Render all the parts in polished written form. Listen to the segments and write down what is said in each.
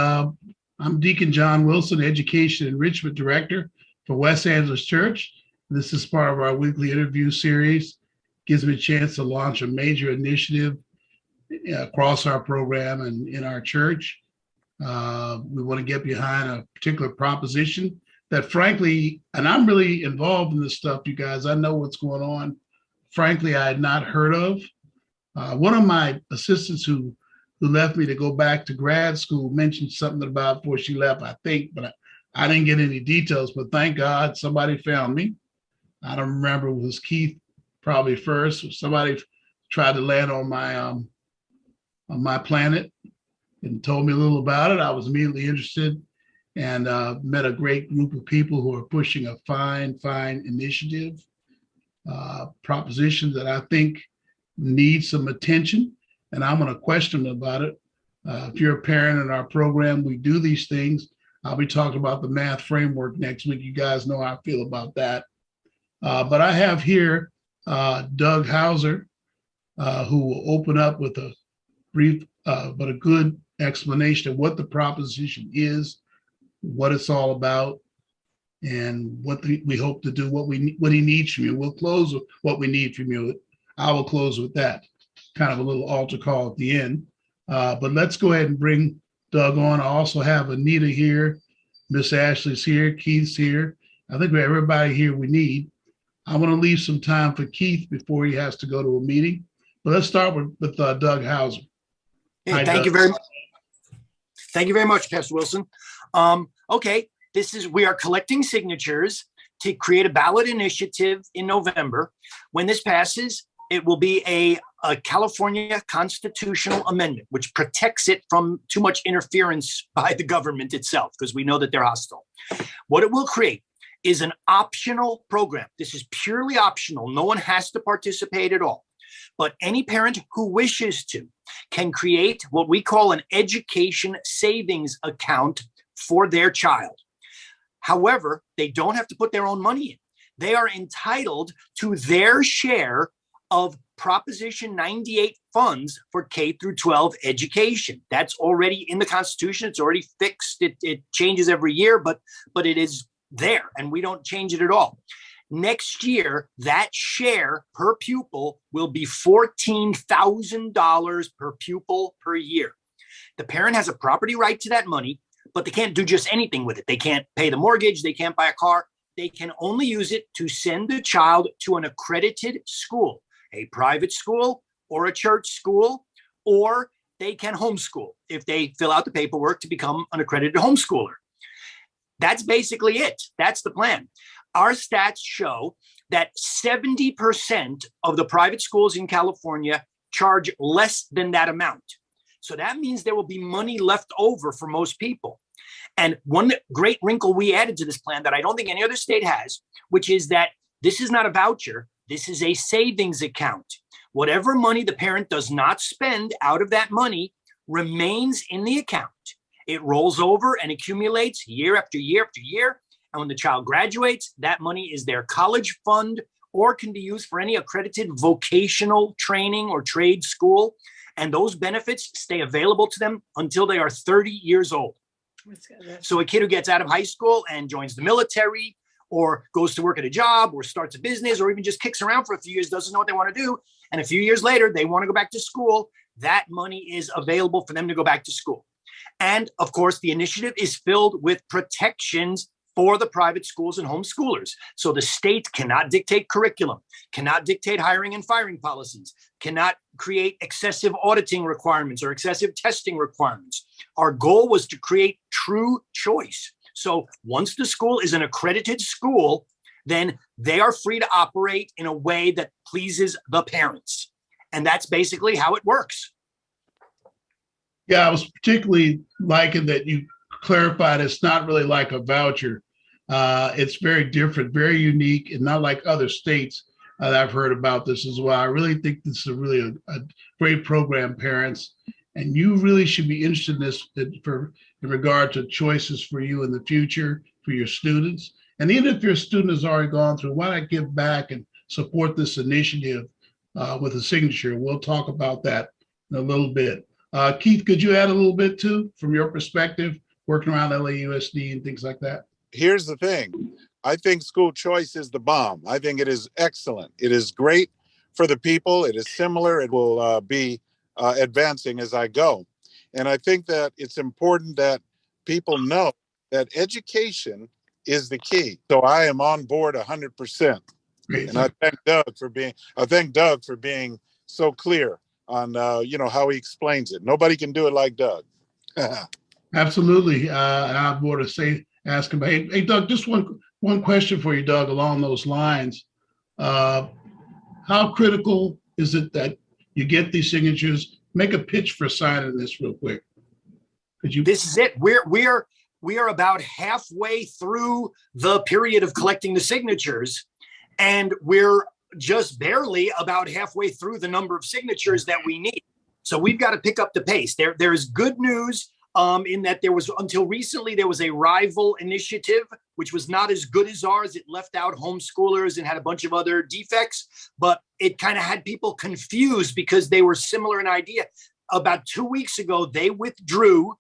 I'm Deacon John Wilson, Education Enrichment Director for West Angeles Church. This is part of our weekly interview series. Gives me a chance to launch a major initiative across our program and in our church. We want to get behind a particular proposition that frankly, and I'm really involved in this stuff, you guys, I know what's going on. Frankly, I had not heard of. One of my assistants who left me to go back to grad school mentioned something about before she left, I think, but I didn't get any details, but thank God somebody found me. I don't remember, it was Keith probably first. Somebody tried to land on my planet and told me a little about it. I was immediately interested and met a great group of people who are pushing a fine initiative, proposition that I think needs some attention. And I'm going to question them about it. If you're a parent in our program, we do these things. I'll be talking about the math framework next week. You guys know how I feel about that. But I have here Doug Hauser, who will open up with a brief but a good explanation of what the proposition is, what it's all about, and what we hope to do, what he needs from you. We'll close with what we need from you. I will close with that, kind of a little altar call at the end. But let's go ahead and bring Doug on. I also have Anita here, Miss Ashley's here, Keith's here. I think we have everybody here we need. I want to leave some time for Keith before he has to go to a meeting. But let's start with Doug Hauser. Hey, thank you very much, Pastor Wilson. Okay, we are collecting signatures to create a ballot initiative in November. When this passes, it will be a California constitutional amendment, which protects it from too much interference by the government itself, because we know that they're hostile. What it will create is an optional program. This is purely optional. No one has to participate at all. But any parent who wishes to can create what we call an education savings account for their child. However, they don't have to put their own money in. They are entitled to their share of Proposition 98 funds for K through 12 education. That's already in the Constitution. It's already fixed. It changes every year, but it is there, and we don't change it at all. Next year, that share per pupil will be $14,000 per pupil per year. The parent has a property right to that money, but they can't do just anything with it. They can't pay the mortgage. They can't buy a car. They can only use it to send the child to an accredited school, a private school or a church school, or they can homeschool if they fill out the paperwork to become an accredited homeschooler. That's basically it. That's the plan. Our stats show that 70% of the private schools in California charge less than that amount. So that means there will be money left over for most people. And one great wrinkle we added to this plan that I don't think any other state has, which is that this is not a voucher. This is a savings account. Whatever money the parent does not spend out of that money remains in the account. It rolls over and accumulates year after year after year. And when the child graduates, that money is their college fund or can be used for any accredited vocational training or trade school. And those benefits stay available to them until they are 30 years old. So a kid who gets out of high school and joins the military or goes to work at a job or starts a business or even just kicks around for a few years, doesn't know what they want to do, and a few years later, they want to go back to school, that money is available for them to go back to school. And of course, the initiative is filled with protections for the private schools and homeschoolers. So the state cannot dictate curriculum, cannot dictate hiring and firing policies, cannot create excessive auditing requirements or excessive testing requirements. Our goal was to create true choice. So once the school is an accredited school, then they are free to operate in a way that pleases the parents. And that's basically how it works. Yeah, I was particularly liking that you clarified it's not really like a voucher. It's very different, very unique, and not like other states that I've heard about this as well. I really think this is really a great program, parents, and you really should be interested in this in regard to choices for you in the future for your students. And even if your student has already gone through, why not give back and support this initiative with a signature? We'll talk about that in a little bit. Keith, could you add a little bit too, from your perspective, working around LAUSD and things like that? Here's the thing. I think school choice is the bomb. I think it is excellent. It is great for the people. It is similar. It will be advancing as I go. And I think that it's important that people know that education is the key. So I am on board 100%. Great. And I thank Doug for being so clear on how he explains it. Nobody can do it like Doug. Absolutely. And I'm more to say, ask him. Hey, Doug, just one question for you, Doug, along those lines. How critical is it that you get these signatures? Make a pitch for signing this real quick. Could you? This is it. We are about halfway through the period of collecting the signatures, and we're just barely about halfway through the number of signatures that we need. So we've got to pick up the pace. There's good news in that until recently, there was a rival initiative, which was not as good as ours. It left out homeschoolers and had a bunch of other defects, but it kind of had people confused because they were similar in idea. About 2 weeks ago, they withdrew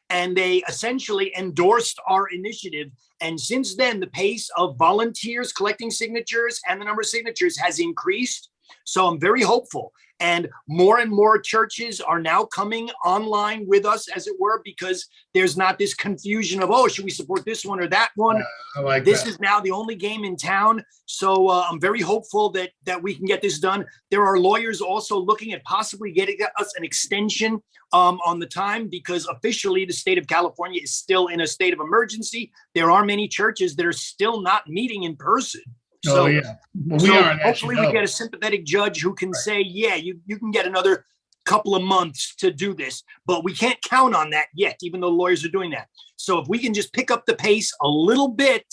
and they essentially endorsed our initiative. And since then, the pace of volunteers collecting signatures and the number of signatures has increased. So I'm very hopeful. And more churches are now coming online with us, as it were, because there's not this confusion of, oh, should we support this one or that one? I like this that. is now the only game in town. So I'm very hopeful that we can get this done. There are lawyers also looking at possibly getting us an extension on the time, because officially the state of California is still in a state of emergency. There are many churches that are still not meeting in person. So, yeah. Well, we are. Hopefully we get a sympathetic judge who can say, yeah, you can get another couple of months to do this, but we can't count on that yet, even though lawyers are doing that. So if we can just pick up the pace a little bit,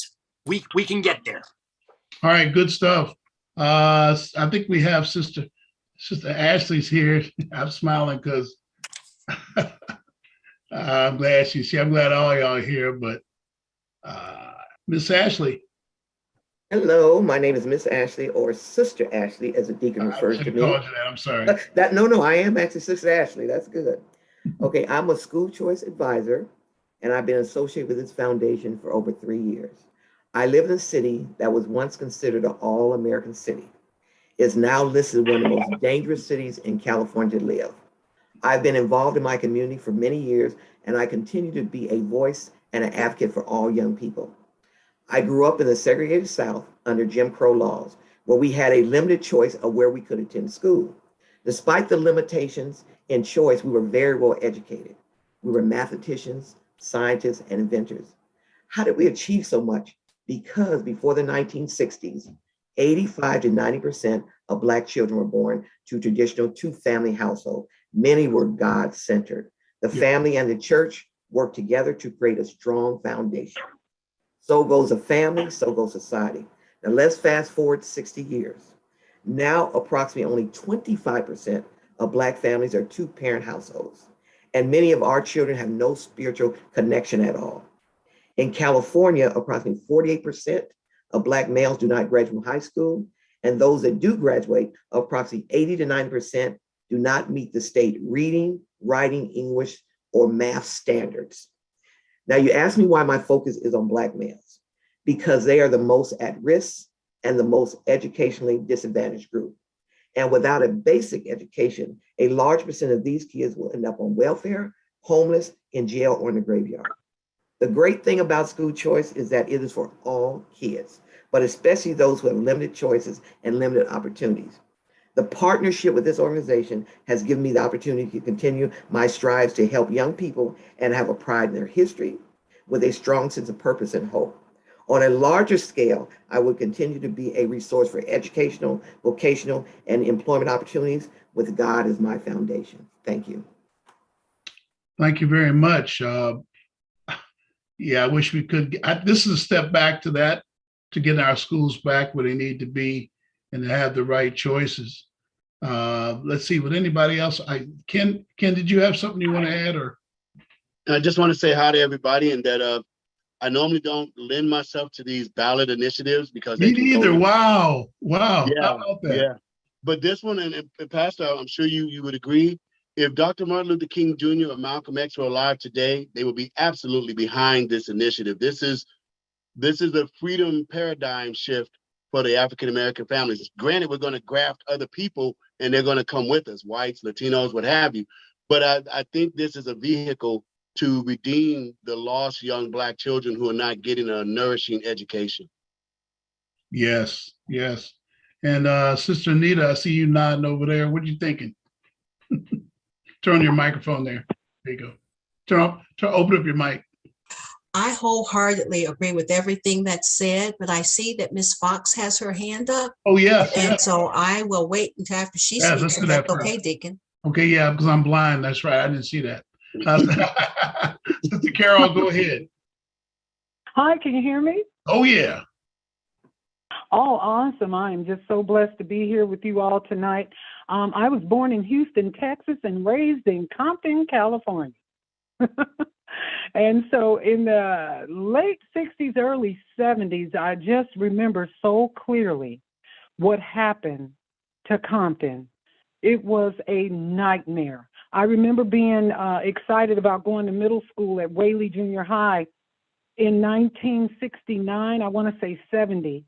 we can get there. All right, good stuff. I think we have Sister Ashley's here. I'm smiling because I'm glad she's here. I'm glad all y'all are here, but Miss Ashley. Hello, my name is Miss Ashley, or Sister Ashley, as the deacon refers to me. I'm sorry. No, I am actually Sister Ashley. That's good. Okay, I'm a school choice advisor, and I've been associated with this foundation for over 3 years. I live in a city that was once considered an all-American city. It's now listed one of the most dangerous cities in California to live. I've been involved in my community for many years, and I continue to be a voice and an advocate for all young people. I grew up in the segregated South under Jim Crow laws, where we had a limited choice of where we could attend school. Despite the limitations in choice, we were very well educated. We were mathematicians, scientists, and inventors. How did we achieve so much? Because before the 1960s, 85 to 90% of Black children were born to traditional two-family household. Many were God-centered. The family and the church worked together to create a strong foundation. So goes a family, so goes society. Now let's fast forward 60 years. Now approximately only 25% of Black families are two-parent households, and many of our children have no spiritual connection at all. In California, approximately 48% of Black males do not graduate from high school, and those that do graduate, approximately 80 to 90% do not meet the state reading, writing, English, or math standards. Now, you ask me why my focus is on Black males, because they are the most at risk and the most educationally disadvantaged group. And without a basic education, a large percent of these kids will end up on welfare, homeless, in jail, or in the graveyard. The great thing about school choice is that it is for all kids, but especially those who have limited choices and limited opportunities. The partnership with this organization has given me the opportunity to continue my strives to help young people and have a pride in their history with a strong sense of purpose and hope. On a larger scale, I will continue to be a resource for educational, vocational, and employment opportunities with God as my foundation. Thank you. Thank you very much. Yeah, I wish we could. This is a step back to that, to get our schools back where they need to be and to have the right choices. Let's see, would anybody else? Ken, did you have something you want to add? Or I just want to say hi to everybody, and that I normally don't lend myself to these ballot initiatives because me neither. Wow. Yeah, How about that? yeah. But this one, and Pastor, I'm sure you would agree, if Dr. Martin Luther King Jr. or Malcolm X were alive today, they would be absolutely behind this initiative. This is a freedom paradigm shift for the African-American families. Granted, we're going to graft other people and they're going to come with us, whites, Latinos, what have you. But I think this is a vehicle to redeem the lost young Black children who are not getting a nourishing education. Yes, yes. And Sister Anita, I see you nodding over there. What are you thinking? Turn on your microphone there. There you go. Open up your mic. I wholeheartedly agree with everything that's said, but I see that Ms. Fox has her hand up. Oh, yes. And yes. so I will wait until after she Yes, let's speaks. do If that that's first. okay, Deacon. Okay, yeah, because I'm blind. That's right. I didn't see that. Sister Carol, go ahead. Hi, can you hear me? Oh, yeah. Oh, awesome. I am just so blessed to be here with you all tonight. I was born in Houston, Texas, and raised in Compton, California. And so in the late 60s, early 70s, I just remember so clearly what happened to Compton. It was a nightmare. I remember being excited about going to middle school at Whaley Junior High in 1969, I want to say 70.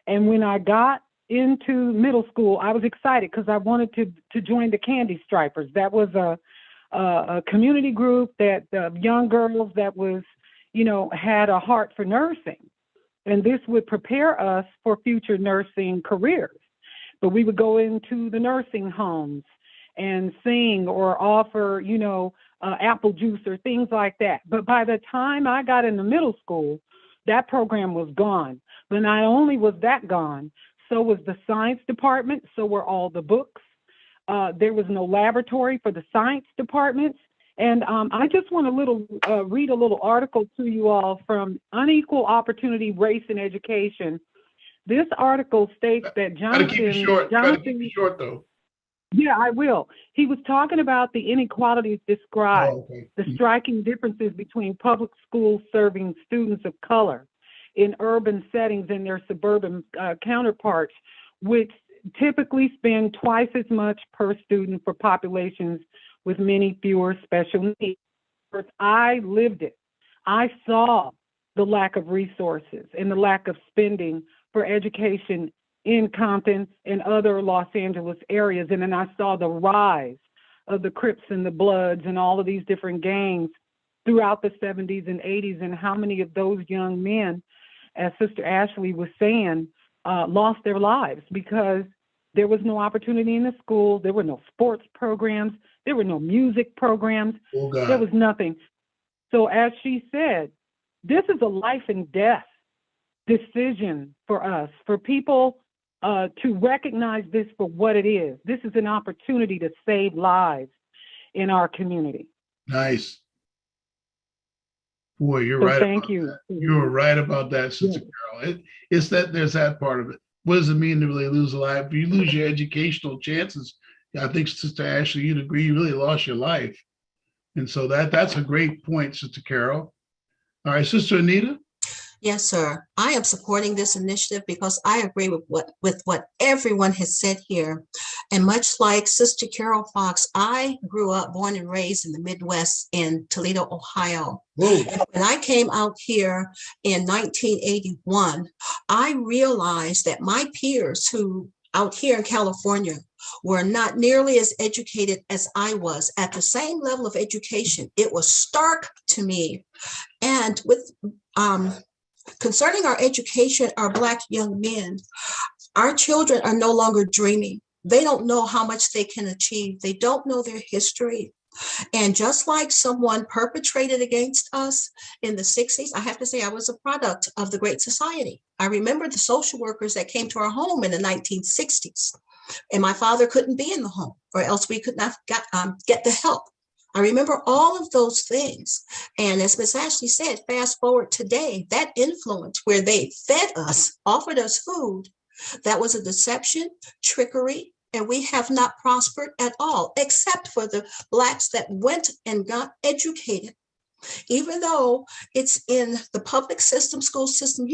And when I got into middle school, I was excited because I wanted to join the Candy Stripers. That was a community group that young girls that was, had a heart for nursing. And this would prepare us for future nursing careers. But we would go into the nursing homes and sing or offer, apple juice or things like that. But by the time I got into middle school, that program was gone. But not only was that gone, so was the science department, so were all the books. There was no laboratory for the science departments. And I just want to read a little article to you all from Unequal Opportunity, Race, and Education. This article states that Gotta keep it short, though. Yeah, I will. He was talking about the inequalities described, okay. the striking differences between public schools serving students of color in urban settings and their suburban counterparts, which typically spend twice as much per student for populations with many fewer special needs. I lived it. I saw the lack of resources and the lack of spending for education in Compton and other Los Angeles areas. And then I saw the rise of the Crips and the Bloods and all of these different gangs throughout the 70s and 80s, and how many of those young men, as Sister Ashley was saying, lost their lives because there was no opportunity in the school. There were no sports programs. There were no music programs. Oh, God. There was nothing. So as she said, this is a life and death decision for us, for people to recognize this for what it is. This is an opportunity to save lives in our community. Nice. Boy, you're So right. thank you. You're right about that, Sister Carol. It's that there's that part of it. What does it mean to really lose a life? If you lose your educational chances, I think Sister Ashley, you'd agree, you really lost your life. And so that's a great point, Sister Carol. All right, Sister Anita. Yes, sir. I am supporting this initiative because I agree with what everyone has said here. And much like Sister Carol Fox, I grew up, born and raised in the Midwest in Toledo, Ohio. Whoa. And when I came out here in 1981, I realized that my peers who out here in California were not nearly as educated as I was at the same level of education. It was stark to me. And with concerning our education, our Black young men, our children are no longer dreaming. They don't know how much they can achieve. They don't know their history. And just like someone perpetrated against us in the 60s, I have to say I was a product of the Great Society. I remember the social workers that came to our home in the 1960s. And my father couldn't be in the home, or else we could not get the help. I remember all of those things. And as Ms. Ashley said, fast forward today, that influence where they fed us, offered us food, that was a deception, trickery, and we have not prospered at all, except for the Blacks that went and got educated. Even though it's in the public system, school system,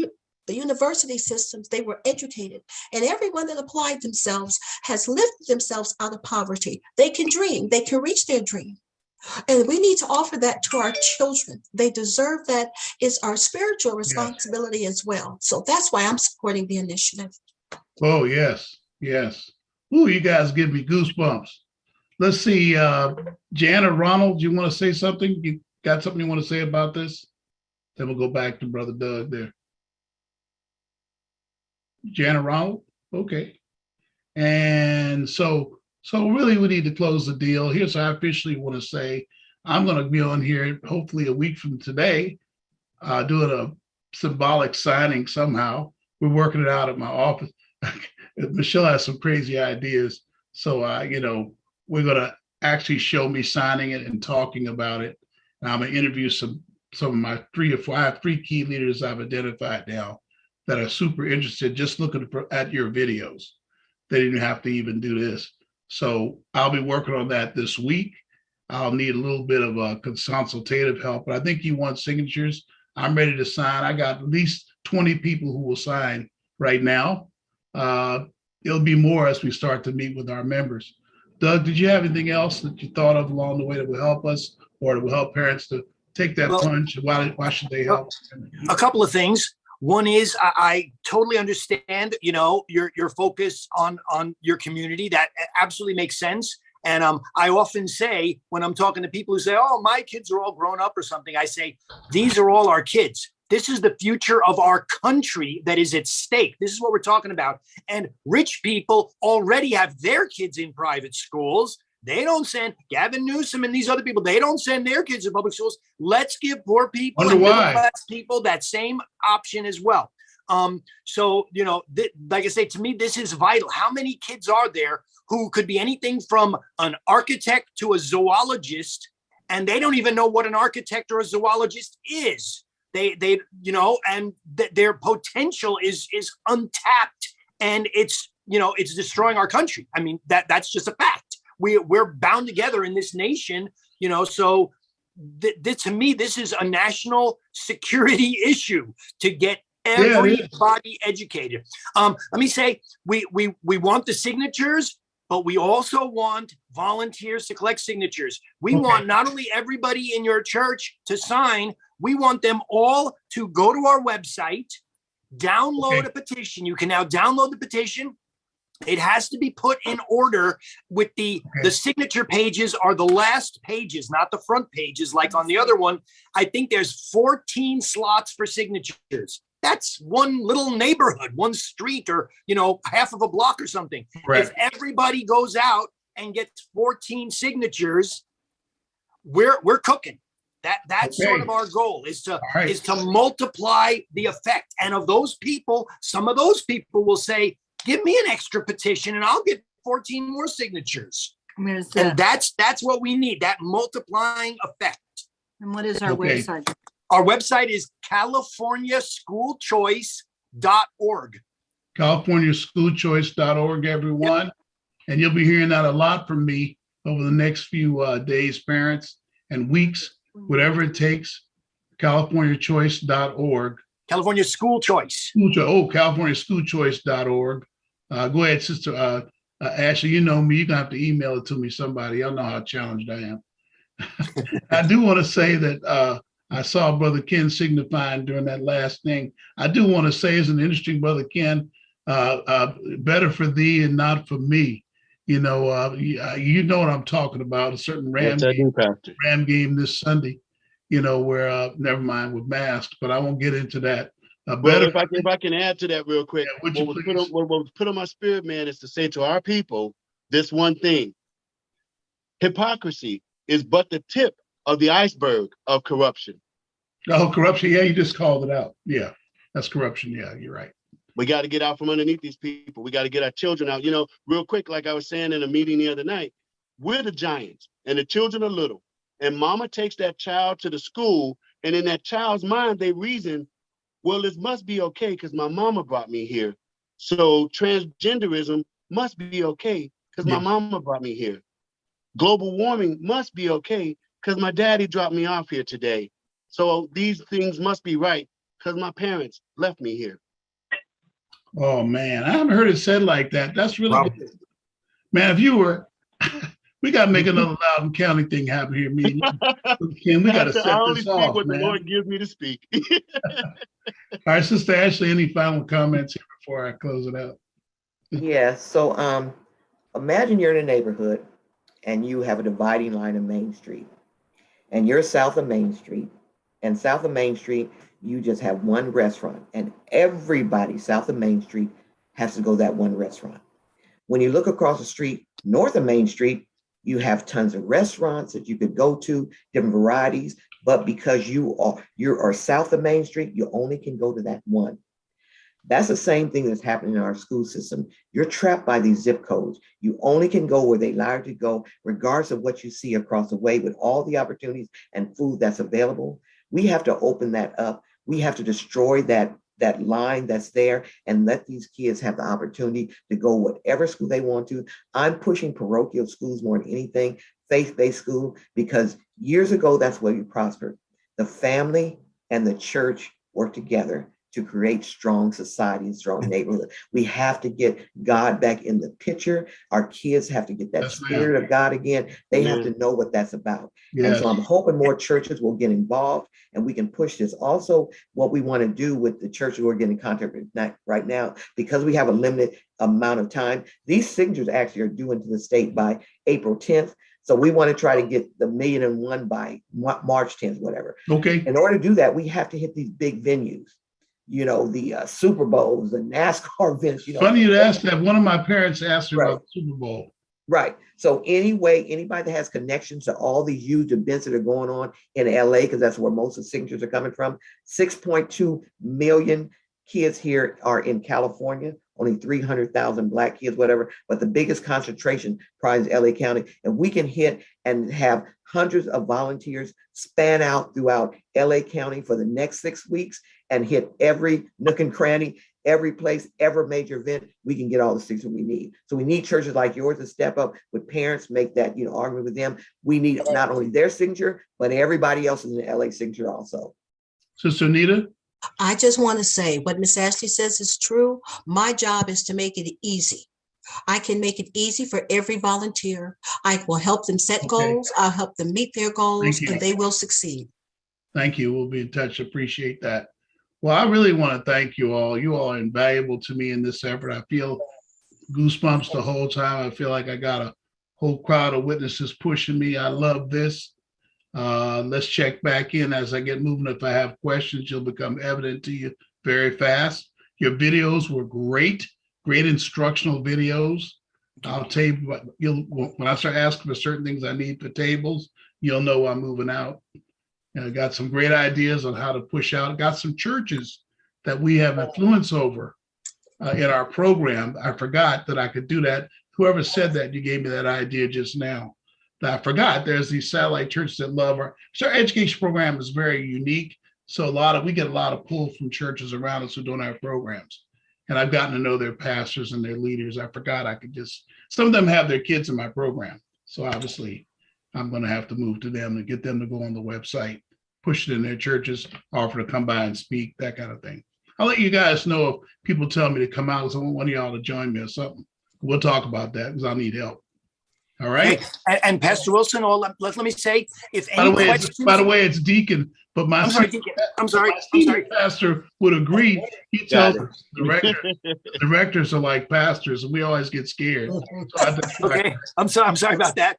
the university systems, they were educated. And everyone that applied themselves has lifted themselves out of poverty. They can dream, they can reach their dream. And we need to offer that to our children. They deserve that. It's our spiritual responsibility as well. So that's why I'm supporting the initiative. Oh, yes, yes. Ooh, you guys give me goosebumps. Let's see, Jana, Ronald, you want to say something? You got something you want to say about this? Then we'll go back to Brother Doug there. Jana, Ronald? Okay. And so really we need to close the deal. Here's what I officially want to say. I'm going to be on here hopefully a week from today, doing a symbolic signing somehow. We're working it out at my office. Michelle has some crazy ideas. So, you know, we're going to actually show me signing it and talking about it. And I'm going to interview some of my 3 or 4, I have 3 key leaders I've identified now that are super interested just looking at your videos. They didn't have to even do this. So I'll be working on that this week. I'll need a little bit of a consultative help, but I think you want signatures. I'm ready to sign. I got at least 20 people who will sign right now. It'll be more as we start to meet with our members. Doug, did you have anything else that you thought of along the way that will help us or that will help parents to take that plunge? Why should they help? A couple of things. One is I totally understand, you know, your focus on your community. That absolutely makes sense. And I often say when I'm talking to people who say, oh, my kids are all grown up or something, I say, these are all our kids. This is the future of our country that is at stake. This is what we're talking about. And rich people already have their kids in private schools. They don't send Gavin Newsom and these other people. They don't send their kids to public schools. Let's give poor people and middle class people that same option as well. So, you know, like I say, to me, this is vital. How many kids are there who could be anything from an architect to a zoologist, and they don't even know what an architect or a zoologist is? They you know, and their potential is untapped, and it's, you know, it's destroying our country. I mean, that's just a fact. We're bound together in this nation, you know, so to me, this is a national security issue to get everybody educated. Let me say, we want the signatures, but we also want volunteers to collect signatures. We want not only everybody in your church to sign, we want them all to go to our website, download a petition. You can now download the petition. It has to be put in order with the signature pages are the last pages, not the front pages like on the other one. I think there's 14 slots for signatures. That's one little neighborhood, one street, or, you know, half of a block or something. If everybody goes out and gets 14 signatures, we're cooking. That's sort of our goal, is to multiply the effect. And of those people, some of those people will say, give me an extra petition and I'll get 14 more signatures. And that's what we need, that multiplying effect. And what is our website? Our website is CaliforniaSchoolChoice.org. CaliforniaSchoolChoice.org, everyone. And you'll be hearing that a lot from me over the next few days, parents, and weeks, whatever it takes. CaliforniaChoice.org. California School Choice. CaliforniaSchoolChoice.org. Go ahead, Sister Ashley. You know me. You're going to have to email it to me, somebody. Y'all know how challenged I am. I do want to say that I saw Brother Ken signifying during that last thing. I do want to say, as an interesting Brother Ken, better for thee and not for me. You know, you know what I'm talking about. A certain Ram game this Sunday, you know, where never mind with masks, but I won't get into that. Well, if I can add to that real quick, what was put on my spirit, man, is to say to our people this one thing: hypocrisy is but the tip of the iceberg of corruption. Oh, corruption! Yeah, you just called it out. Yeah, that's corruption. Yeah, you're right. We got to get out from underneath these people. We got to get our children out. You know, real quick, like I was saying in a meeting the other night, we're the giants and the children are little. And mama takes that child to the school, and in that child's mind, they reason, well, this must be okay because my mama brought me here. So transgenderism must be okay because my mama brought me here. Global warming must be okay because my daddy dropped me off here today. So these things must be right because my parents left me here. Oh man, I haven't heard it said like that. That's really Well, good. Man, if you were, we got to make another Loudon County thing happen here, me and you. Ken, we got to Pastor, I set only this speak off, what the man. Lord gives me to speak. All right, Sister Ashley, any final comments here before I close it out? Yeah, so imagine you're in a neighborhood and you have a dividing line of Main Street, and you're south of Main Street, and south of Main Street, you just have one restaurant, and everybody south of Main Street has to go to that one restaurant. When you look across the street, north of Main Street, you have tons of restaurants that you could go to, different varieties, but because you are south of Main Street, you only can go to that one. That's the same thing that's happening in our school system. You're trapped by these zip codes. You only can go where they allow you to go, regardless of what you see across the way, with all the opportunities and food that's available. We have to open that up. We have to destroy that line that's there and let these kids have the opportunity to go whatever school they want to. I'm pushing parochial schools more than anything, faith-based school, because years ago, that's where we prospered. The family and the church work together to create strong society and strong neighborhood. We have to get God back in the picture. Our kids have to get that spirit of God again. They have to know what that's about. And so I'm hoping more churches will get involved and we can push this. Also, what we want to do with the churches we're getting in contact with right now, because we have a limited amount of time, these signatures actually are due into the state by April 10th. So we want to try to get the 1,000,001 by March 10th, whatever. Okay. In order to do that, we have to hit these big venues. You know, the Super Bowls, the NASCAR events. You know, funny you asked that. One of my parents asked her Right. about the Super Bowl. Right. So anyway, anybody that has connections to all these huge events that are going on in LA, because that's where most of the signatures are coming from, 6.2 million kids here are in California, only 300,000 Black kids, whatever. But the biggest concentration probably is LA County. And we can hit and have hundreds of volunteers span out throughout LA County for the next 6 weeks and hit every nook and cranny, every place, every major event. We can get all the signatures we need. So we need churches like yours to step up with parents, make that, argument with them. We need not only their signature, but everybody else in the LA signature also. Sister Anita? I just want to say what Miss Ashley says is true. My job is to make it easy. I can make it easy for every volunteer. I will help them set goals. I'll help them meet their goals, and they will succeed. Thank you. We'll be in touch. Appreciate that. Well, I really want to thank you all. You all are invaluable to me in this effort. I feel goosebumps the whole time. I feel like I got a whole crowd of witnesses pushing me. I love this. Let's check back in as I get moving. If I have questions, you'll become evident to you very fast. Your videos were great instructional videos. I'll tell you, when I start asking for certain things I need for tables, you'll know I'm moving out. And I got some great ideas on how to push out. Got some churches that we have influence over in our program. I forgot that I could do that. Whoever said that, you gave me that idea just now. I forgot there's these satellite churches that love our education program is very unique. So we get a lot of pull from churches around us who don't have programs. And I've gotten to know their pastors and their leaders. I forgot some of them have their kids in my program. So obviously I'm going to have to move to them and get them to go on the website, push it in their churches, offer to come by and speak, that kind of thing. I'll let you guys know if people tell me to come out because I want one of y'all to join me or something. We'll talk about that because I'll need help. All right. Hey, and Pastor Wilson, let me say, if By any questions. the way, it's Deacon, but I'm sorry, Deacon. I'm sorry. Pastor would agree. He tells us directors are like pastors, and we always get scared. Okay, I'm sorry about that,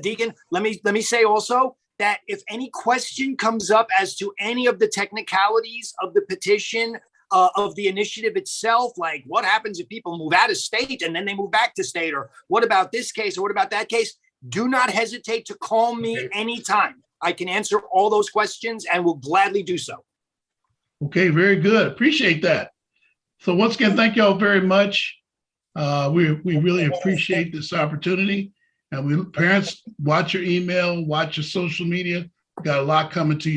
Deacon. Let me say also that if any question comes up as to any of the technicalities of the petition, of the initiative itself, like what happens if people move out of state and then they move back to state, or what about this case, or what about that case, do not hesitate to call me anytime. I can answer all those questions and will gladly do so. Okay, very good. Appreciate that. So once again, thank you all very much. We really appreciate this opportunity. And parents, watch your email, watch your social media. We've got a lot coming to you.